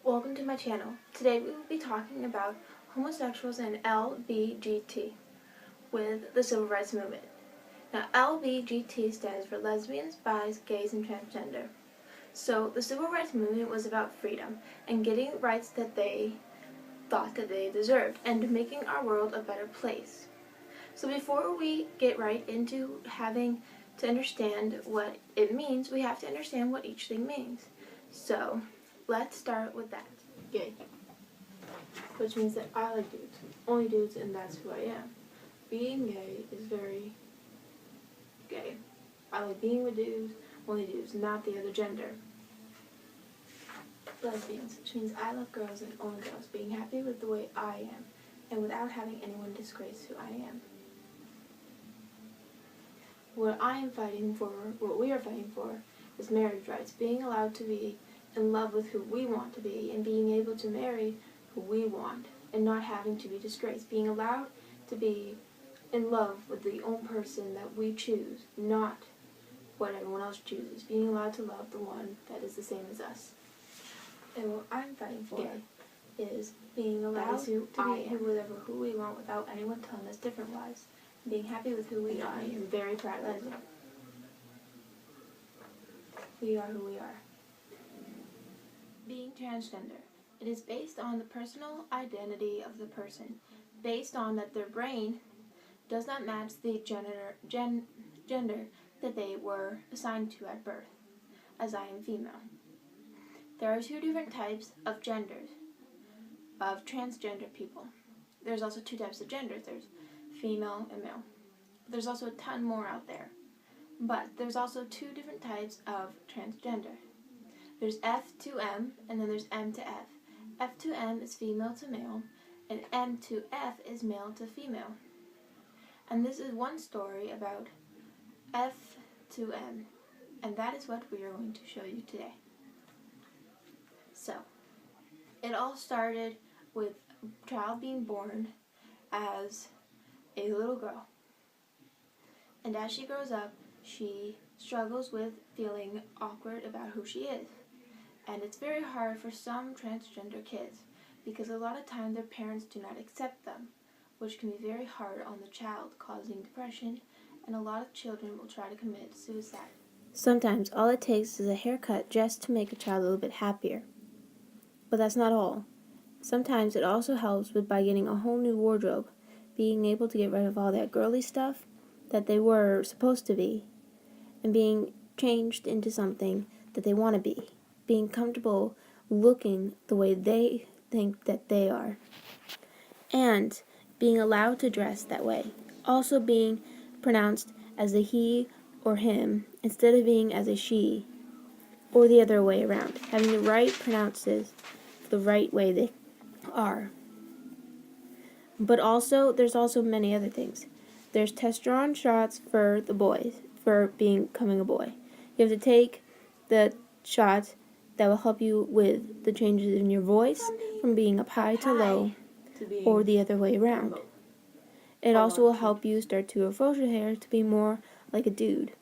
Welcome to my channel. Today we will be talking about homosexuals and LBGT with the Civil Rights Movement. Now LBGT stands for lesbians, bis, gays, and transgender. So the Civil Rights Movement was about freedom and getting rights that they thought that they deserved and making our world a better place. So before we get right into having to understand what it means, we have to understand what each thing means. So let's start with that. Gay, which means that I like dudes, only dudes, and that's who I am. Being gay is very gay. I like being with dudes, only dudes, not the other gender. Lesbians, which means I love girls and only girls, being happy with the way I am, and without having anyone disgrace who I am. What we are fighting for, is marriage rights, being allowed to be in love with who we want to be, and being able to marry who we want, and not having to be disgraced, being allowed to be in love with the own person that we choose, not what everyone else chooses, being allowed to love the one that is the same as us. And what I'm fighting for is being allowed to be who we want without anyone telling us different lies, being happy with who we are. I am very proud of it. We are who we are. Being transgender. It is based on the personal identity of the person, based on that their brain does not match the gender that they were assigned to at birth, as I am female. There are two different types of genders, of transgender people. There's also two types of genders. There's female and male. There's also a ton more out there. But there's also two different types of transgender. There's F to M, and then there's M to F. F to M is female to male, and M to F is male to female. And this is one story about F to M, and that is what we are going to show you today. So, it all started with a child being born as a little girl. And as she grows up, she struggles with feeling awkward about who she is. And it's very hard for some transgender kids because a lot of time their parents do not accept them, which can be very hard on the child, causing depression, and a lot of children will try to commit suicide. Sometimes all it takes is a haircut just to make a child a little bit happier. But that's not all. Sometimes it also helps by getting a whole new wardrobe, being able to get rid of all that girly stuff that they were supposed to be, and being changed into something that they want to be, being comfortable looking the way they think that they are, and being allowed to dress that way, also being pronounced as a he or him instead of being as a she, or the other way around, having the right pronounces the right way they are. But also, there's also many other things. There's testosterone shots for the boys, for becoming a boy. You have to take the shots that will help you with the changes in your voice, from being up high to low, or the other way around. It also will help you start to grow facial hair to be more like a dude.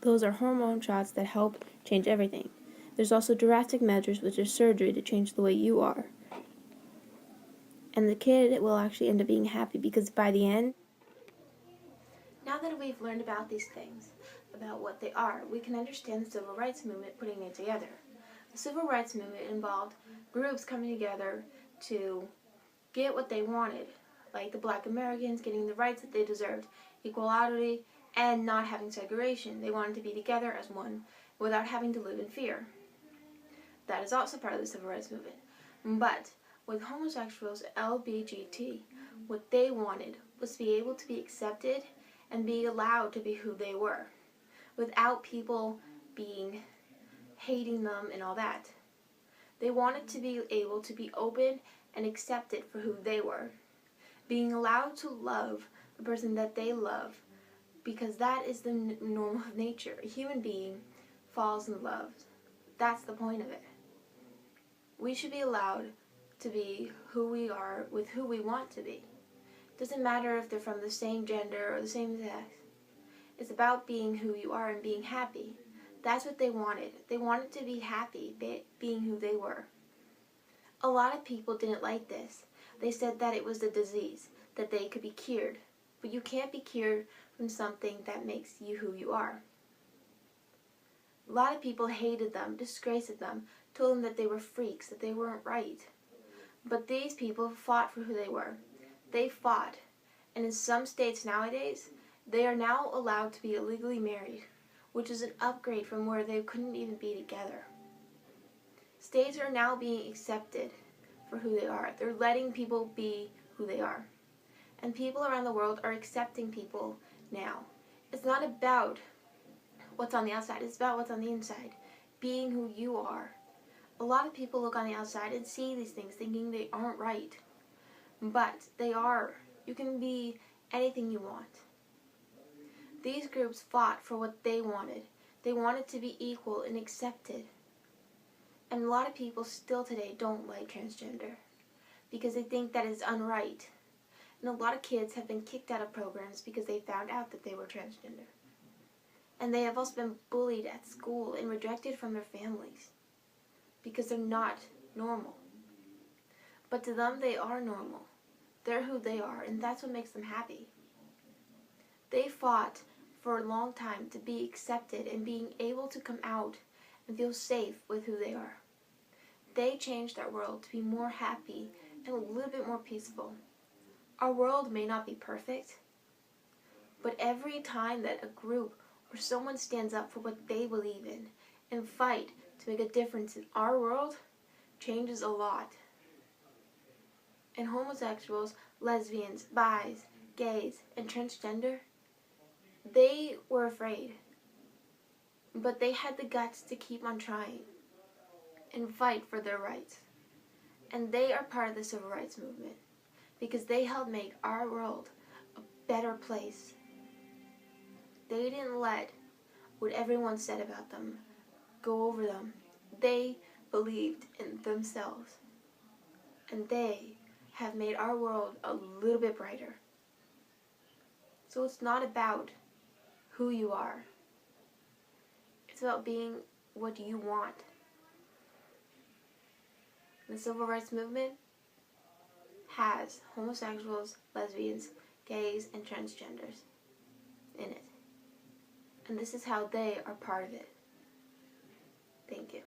Those are hormone shots that help change everything. There's also drastic measures, which is surgery to change the way you are. And the kid will actually end up being happy because by the end, now that we've learned about these things, about what they are, we can understand the Civil Rights Movement putting it together. The Civil Rights Movement involved groups coming together to get what they wanted, like the Black Americans getting the rights that they deserved, equality, and not having segregation. They wanted to be together as one without having to live in fear. That is also part of the Civil Rights Movement. But with homosexuals, LBGT, what they wanted was to be able to be accepted and be allowed to be who they were, without people hating them and all that. They wanted to be able to be open and accepted for who they were, being allowed to love the person that they love, because that is the normal of nature. A human being falls in love. That's the point of it. We should be allowed to be who we are with who we want to be. Doesn't matter if they're from the same gender or the same sex. It's about being who you are and being happy. That's what they wanted. They wanted to be happy being who they were. A lot of people didn't like this. They said that it was a disease, that they could be cured. But you can't be cured from something that makes you who you are. A lot of people hated them, disgraced them, told them that they were freaks, that they weren't right. But these people fought for who they were. They fought. And in some states nowadays, they are now allowed to be illegally married, which is an upgrade from where they couldn't even be together. States are now being accepted for who they are. They're letting people be who they are. And people around the world are accepting people now. It's not about what's on the outside, it's about what's on the inside. Being who you are. A lot of people look on the outside and see these things thinking they aren't right. But they are. You can be anything you want. These groups fought for what they wanted. They wanted to be equal and accepted. And a lot of people still today don't like transgender because they think that it's unright. And a lot of kids have been kicked out of programs because they found out that they were transgender. And they have also been bullied at school and rejected from their families because they're not normal. But to them, they are normal. They're who they are, and that's what makes them happy. They fought for a long time to be accepted and being able to come out and feel safe with who they are. They changed our world to be more happy and a little bit more peaceful. Our world may not be perfect, but every time that a group or someone stands up for what they believe in and fight to make a difference in our world, changes a lot. And homosexuals, lesbians, bis, gays, and transgender, they were afraid. But they had the guts to keep on trying and fight for their rights. And they are part of the civil rights movement because they helped make our world a better place. They didn't let what everyone said about them go over them. They believed in themselves. And they have made our world a little bit brighter. So it's not about who you are. It's about being what you want. The civil rights movement has homosexuals, lesbians, gays, and transgenders in it. And this is how they are part of it. Thank you.